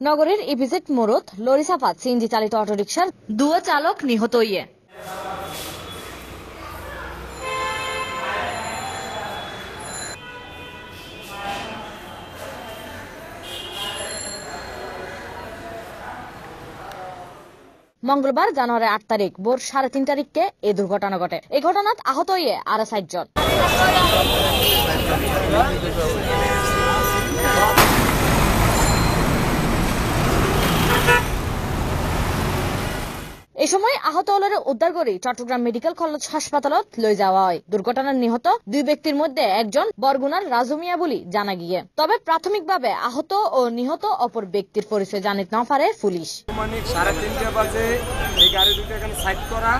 নগরের EPZ মোড়ত lorry চাপাত CNG চালিত অটোরিকশার দুয়ো চালক নিহত হইয়ে। মঙ্গলবার জানুয়ারি 8 তারিখ ভোর 3:30 তারিখকে এই দুর্ঘটনা ঘটে। এই ঘটনাত আহত হইয়ে আরো 4 জন। এই সময় আহত হলরে উদ্ধার করে চট্টগ্রাম মেডিকেল কলেজ হাসপাতালত লই যাওয়া হয়। দুর্ঘটনার নিহত দুই ব্যক্তির মধ্যে একজন বরগুনার রাজু মিয়া বলে জানা গিয়ে। তবে প্রাথমিকভাবে আহত ও নিহত অপর ব্যক্তির পরিচয় জানিতে না পারে পুলিশ। মানে 3:30 বাজে এই গাড়ি দুটো এখানে সাইড করা,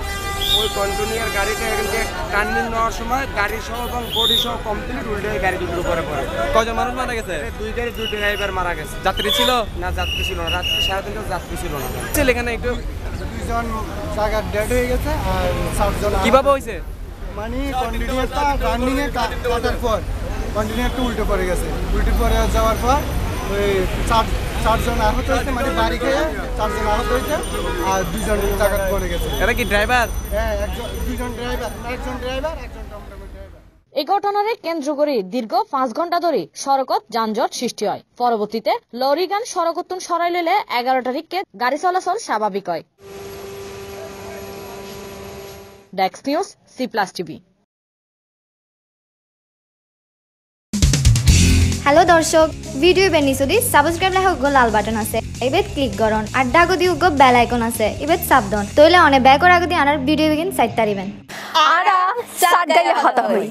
ওই কন্টিনিউয়ার গাড়িটা এখানে টার্নিং নেওয়ার সময় গাড়ি সহ এবং বডি সহ কমপ্লিট উল্টে গাড়ি দুটোর উপরে পড়ে। কয়জন মানুষ মারা গেছে? দুই ড্রাইভার মারা গেছে। যাত্রী ছিল না? যাত্রী ছিল না। রাত্রি 3:30 যাত্রী ছিল না। এখানে একটু দুইজন জায়গা ডেড হয়ে গেছে আর 7 জন কিভাবে হয়েছে? মানে কন্টিনিউয়াসটা রানিং এ কাটার পর কন্টিনিউয়ারটা উল্টে পড়ে গেছে। উল্টে পড়ে যাওয়ার পর ওই 4 জন আহত হয়েছে, মানে বাড়ি খেয়ে 4 জন আহত হয়েছে আর 2 জন জায়গা পড়ে গেছে। এরা কি ড্রাইভার? হ্যাঁ, একজন ড্রাইভার, একজন টমটমের ড্রাইভার। এই ঘটনারে কেন্দ্র করে দীর্ঘ 5 ঘন্টা ধরে সড়কত যানজট সৃষ্টি হয়। পরবর্তীতে লরিগান সড়কতুন সরাই লইলে 11 তারিখকে গাড়ি চলাচল স্বাভাবিক হয়। Desk news C+ TV। Hello দর্শক, ভিডিও বেনিসুদি সাবস্ক্রাইব লেখক গো লাল বাটন আছে, এবেত ক্লিক করন। আর ডাগো দিও গো বেল আইকন আছে, এবেত সাবধান। তইলে অনে ব্যাকর আগদি আনার ভিডিও বিগিন সাইট তারিবেন। আরা সাত গায়ে হতা হই।